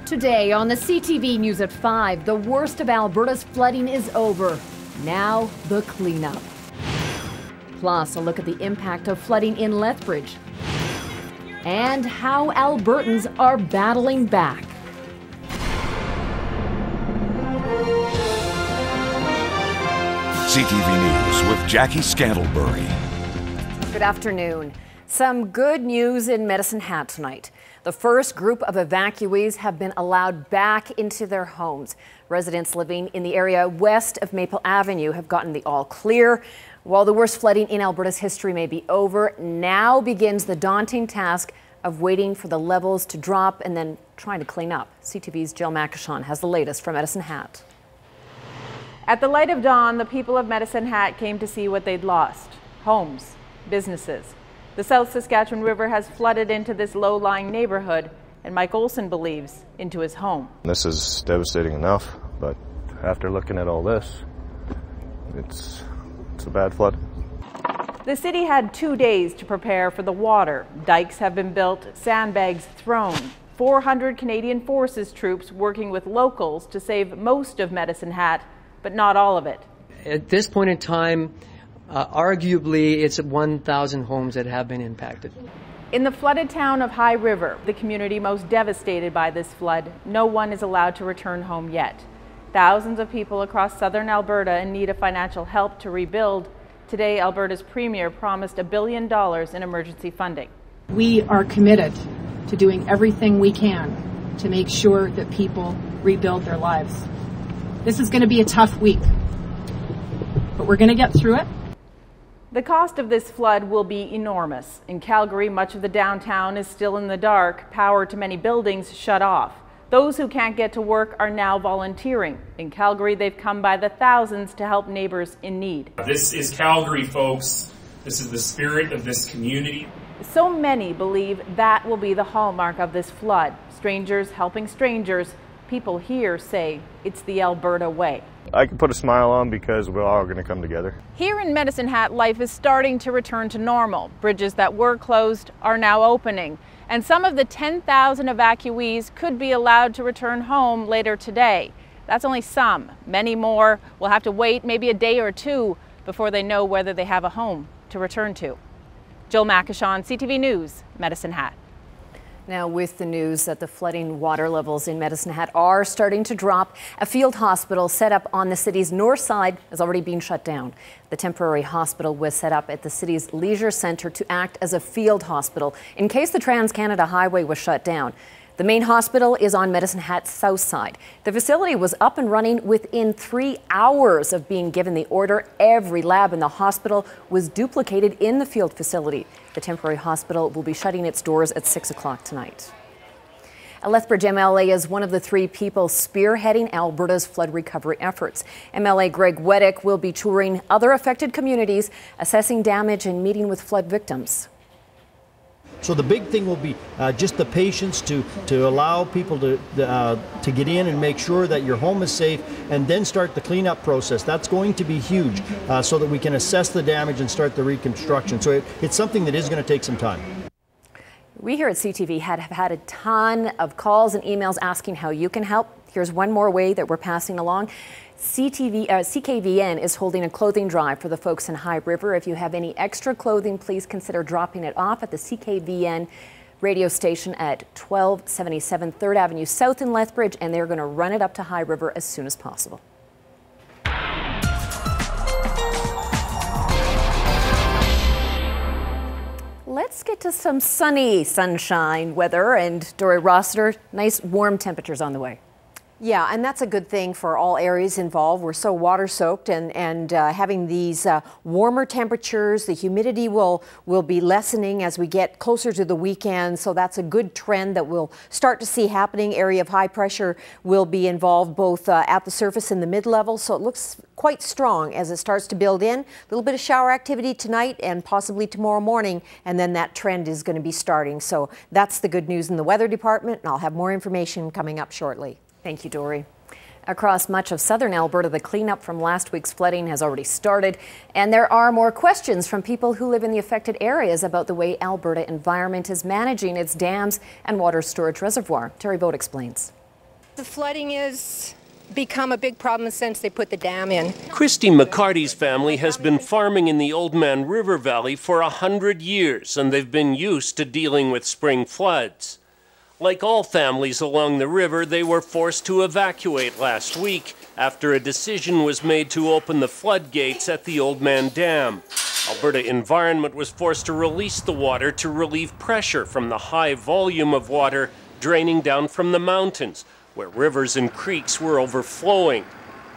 Today on the CTV News at 5, the worst of Alberta's flooding is over. Now the cleanup. Plus, a look at the impact of flooding in Lethbridge and how Albertans are battling back. CTV News with Jackie Scantlebury. Good afternoon. Some good news in Medicine Hat tonight. The first group of evacuees have been allowed back into their homes. Residents living in the area west of Maple Avenue have gotten the all clear. While the worst flooding in Alberta's history may be over, now begins the daunting task of waiting for the levels to drop and then trying to clean up. CTV's Jill Makashon has the latest from Medicine Hat. At the light of dawn, the people of Medicine Hat came to see what they'd lost: homes, businesses. The South Saskatchewan River has flooded into this low-lying neighborhood, and Mike Olson believes into his home. This is devastating enough, but after looking at all this, it's a bad flood. The city had 2 days to prepare for the water. Dikes have been built, sandbags thrown. 400 Canadian Forces troops working with locals to save most of Medicine Hat, but not all of it. At this point in time, arguably, it's 1,000 homes that have been impacted. In the flooded town of High River, the community most devastated by this flood, no one is allowed to return home yet. Thousands of people across southern Alberta in need of financial help to rebuild. Today, Alberta's Premier promised $1 billion in emergency funding. We are committed to doing everything we can to make sure that people rebuild their lives. This is going to be a tough week, but we're going to get through it. The cost of this flood will be enormous. In Calgary, much of the downtown is still in the dark, power to many buildings shut off. Those who can't get to work are now volunteering. In Calgary, they've come by the thousands to help neighbors in need. This is Calgary, folks. This is the spirit of this community. So many believe that will be the hallmark of this flood. Strangers helping strangers. People here say it's the Alberta way. I can put a smile on because we're all going to come together. Here in Medicine Hat, life is starting to return to normal. Bridges that were closed are now opening. And some of the 10,000 evacuees could be allowed to return home later today. That's only some. Many more will have to wait maybe a day or two before they know whether they have a home to return to. Jill Makashon, CTV News, Medicine Hat. Now, with the news that the flooding water levels in Medicine Hat are starting to drop, a field hospital set up on the city's north side has already been shut down. The temporary hospital was set up at the city's leisure centre to act as a field hospital in case the Trans-Canada Highway was shut down. The main hospital is on Medicine Hat's south side. The facility was up and running within 3 hours of being given the order. Every lab in the hospital was duplicated in the field facility. The temporary hospital will be shutting its doors at 6 o'clock tonight. A Lethbridge MLA is one of the 3 people spearheading Alberta's flood recovery efforts. MLA Greg Weddick will be touring other affected communities, assessing damage and meeting with flood victims. So the big thing will be just the patience to allow people to get in and make sure that your home is safe, and then start the cleanup process. That's going to be huge, so that we can assess the damage and start the reconstruction. So it's something that is going to take some time. We here at CTV have had a ton of calls and emails asking how you can help. Here's one more way that we're passing along. CKVN is holding a clothing drive for the folks in High River. If you have any extra clothing, please consider dropping it off at the CKVN radio station at 1277 3rd Avenue South in Lethbridge, and they're going to run it up to High River as soon as possible. Let's get to some sunshine weather, and Dory Rossiter, nice warm temperatures on the way. Yeah, and that's a good thing for all areas involved. We're so water soaked, and having these warmer temperatures, the humidity will be lessening as we get closer to the weekend. So that's a good trend that we'll start to see happening. Area of high pressure will be involved both at the surface and the mid-level. So it looks quite strong as it starts to build in. A little bit of shower activity tonight and possibly tomorrow morning, and then that trend is going to be starting. So that's the good news in the weather department, and I'll have more information coming up shortly. Thank you, Dory. Across much of southern Alberta, the cleanup from last week's flooding has already started, and there are more questions from people who live in the affected areas about the way Alberta Environment is managing its dams and water storage reservoir. Terry Boat explains. The flooding has become a big problem since they put the dam in. Christy McCarty's family has been farming in the Old Man River Valley for 100 years, and they've been used to dealing with spring floods. Like all families along the river, they were forced to evacuate last week after a decision was made to open the floodgates at the Old Man Dam. Alberta Environment was forced to release the water to relieve pressure from the high volume of water draining down from the mountains, where rivers and creeks were overflowing.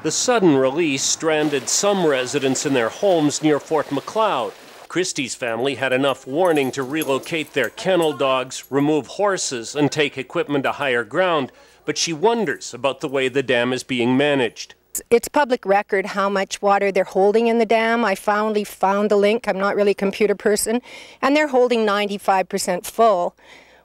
The sudden release stranded some residents in their homes near Fort Macleod. Christie's family had enough warning to relocate their kennel dogs, remove horses, and take equipment to higher ground, but she wonders about the way the dam is being managed. It's public record how much water they're holding in the dam. I finally found the link. I'm not really a computer person, and they're holding 95% full.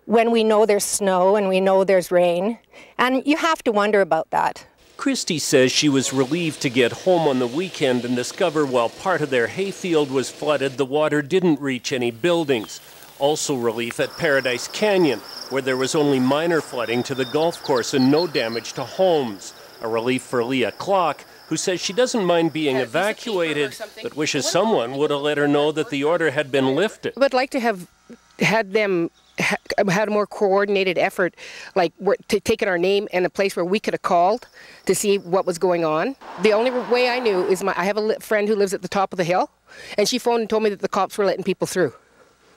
When we know there's snow and we know there's rain, and you have to wonder about that. Christy says she was relieved to get home on the weekend and discover while part of their hayfield was flooded, the water didn't reach any buildings. Also relief at Paradise Canyon, where there was only minor flooding to the golf course and no damage to homes. A relief for Leah Clock, who says she doesn't mind being evacuated, but wishes someone would have let her know that the order had been lifted. I would like to have had them had a more coordinated effort, like taking our name and a place where we could have called to see what was going on. The only way I knew is I have a friend who lives at the top of the hill, and she phoned and told me that the cops were letting people through.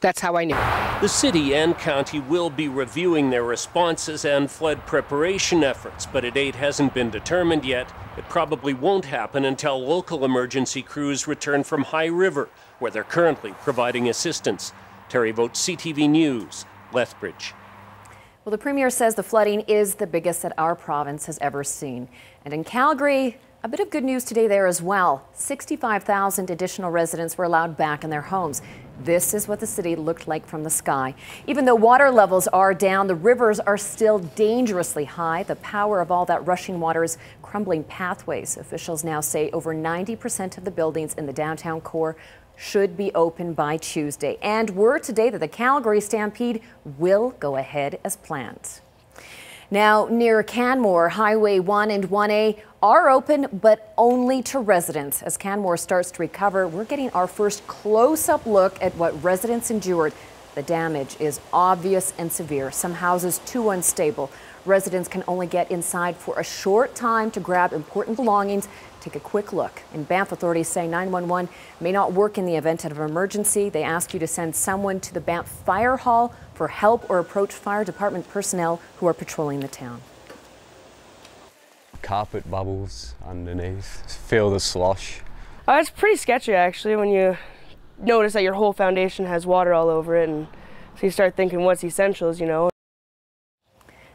That's how I knew. The city and county will be reviewing their responses and flood preparation efforts, but a date hasn't been determined yet. It probably won't happen until local emergency crews return from High River, where they're currently providing assistance. Terry Vogt, CTV News, Lethbridge. Well, the Premier says the flooding is the biggest that our province has ever seen. And in Calgary, a bit of good news today there as well. 65,000 additional residents were allowed back in their homes. This is what the city looked like from the sky. Even though water levels are down, the rivers are still dangerously high. The power of all that rushing water is crumbling pathways. Officials now say over 90% of the buildings in the downtown core should be open by Tuesday. And word today that the Calgary Stampede will go ahead as planned. Now, near Canmore, Highway 1 and 1A are open, but only to residents. As Canmore starts to recover, we're getting our first close-up look at what residents endured. The damage is obvious and severe. Some houses too unstable. Residents can only get inside for a short time to grab important belongings. Take a quick look. In Banff, authorities say 911 may not work in the event of an emergency. They ask you to send someone to the Banff Fire Hall for help or approach fire department personnel who are patrolling the town. Carpet bubbles underneath, feel the slosh. It's pretty sketchy actually when you notice that your whole foundation has water all over it, and so you start thinking what's essentials, you know.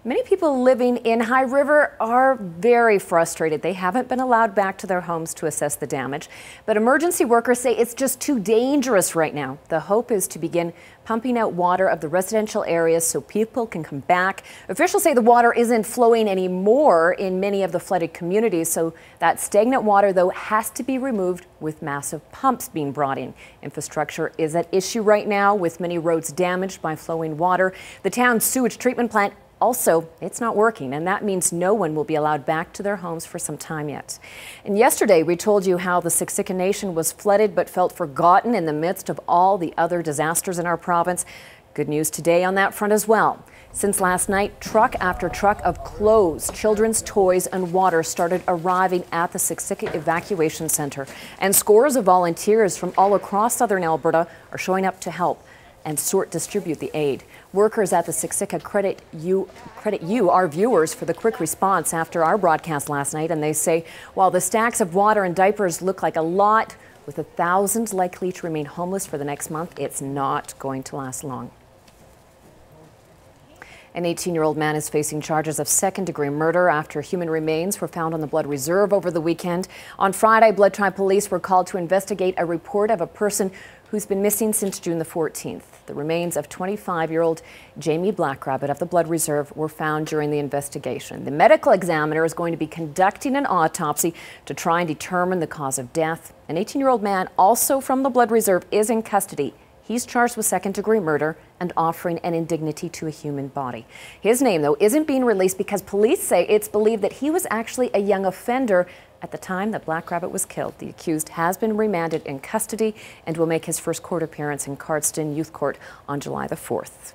Many people living in High River are very frustrated. They haven't been allowed back to their homes to assess the damage, but emergency workers say it's just too dangerous right now. The hope is to begin pumping out water of the residential areas so people can come back. Officials say the water isn't flowing anymore in many of the flooded communities, so that stagnant water, though, has to be removed with massive pumps being brought in. Infrastructure is at issue right now, with many roads damaged by flowing water. The town's sewage treatment plant also, it's not working, and that means no one will be allowed back to their homes for some time yet. And yesterday, we told you how the Siksika Nation was flooded but felt forgotten in the midst of all the other disasters in our province. Good news today on that front as well. Since last night, truck after truck of clothes, children's toys, and water started arriving at the Siksika Evacuation Centre. And scores of volunteers from all across southern Alberta are showing up to help and distribute the aid. Workers at the Siksika credit you, our viewers, for the quick response after our broadcast last night, and they say while the stacks of water and diapers look like a lot, with 1,000 likely to remain homeless for the next month, it's not going to last long. An 18-year-old man is facing charges of second-degree murder after human remains were found on the Blood Reserve over the weekend. On Friday, Blood Tribe police were called to investigate a report of a person who's been missing since June the 14th. The remains of 25-year-old Jamie Blackrabbit of the Blood Reserve were found during the investigation. The medical examiner is going to be conducting an autopsy to try and determine the cause of death. An 18-year-old man, also from the Blood Reserve, is in custody. He's charged with second-degree murder and offering an indignity to a human body. His name, though, isn't being released because police say it's believed that he was actually a young offender at the time that Black Rabbit was killed. The accused has been remanded in custody and will make his first court appearance in Cardston Youth Court on July the 4th.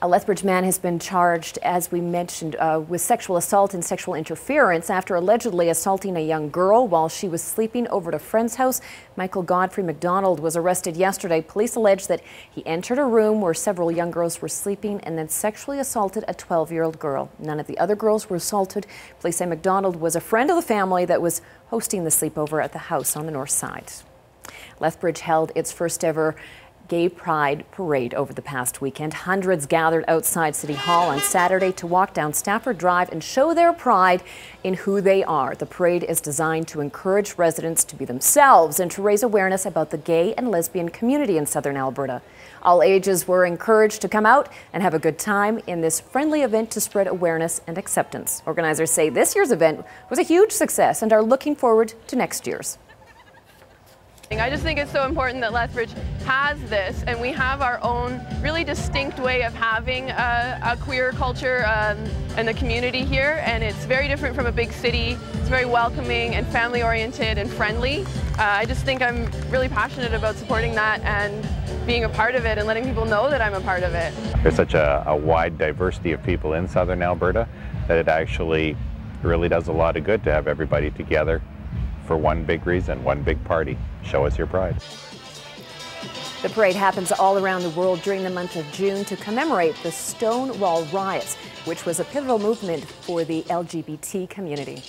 A Lethbridge man has been charged, as we mentioned, with sexual assault and sexual interference after allegedly assaulting a young girl while she was sleeping over at a friend's house. Michael Godfrey McDonald was arrested yesterday. Police allege that he entered a room where several young girls were sleeping and then sexually assaulted a 12-year-old girl. None of the other girls were assaulted. Police say McDonald was a friend of the family that was hosting the sleepover at the house on the north side. Lethbridge held its first ever Gay Pride Parade over the past weekend. Hundreds gathered outside City Hall on Saturday to walk down Stafford Drive and show their pride in who they are. The parade is designed to encourage residents to be themselves and to raise awareness about the gay and lesbian community in southern Alberta. All ages were encouraged to come out and have a good time in this friendly event to spread awareness and acceptance. Organizers say this year's event was a huge success and are looking forward to next year's. I just think it's so important that Lethbridge has this, and we have our own really distinct way of having a queer culture and the community here, and it's very different from a big city. It's very welcoming and family oriented and friendly. I just think I'm really passionate about supporting that and being a part of it and letting people know that I'm a part of it. There's such a wide diversity of people in southern Alberta that it actually really does a lot of good to have everybody together for one big reason, one big party. Show us your pride. The parade happens all around the world during the month of June to commemorate the Stonewall riots, which was a pivotal movement for the LGBT community.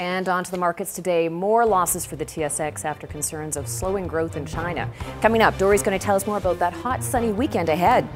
And on to the markets today. More losses for the TSX after concerns of slowing growth in China. Coming up, Dory's going to tell us more about that hot, sunny weekend ahead.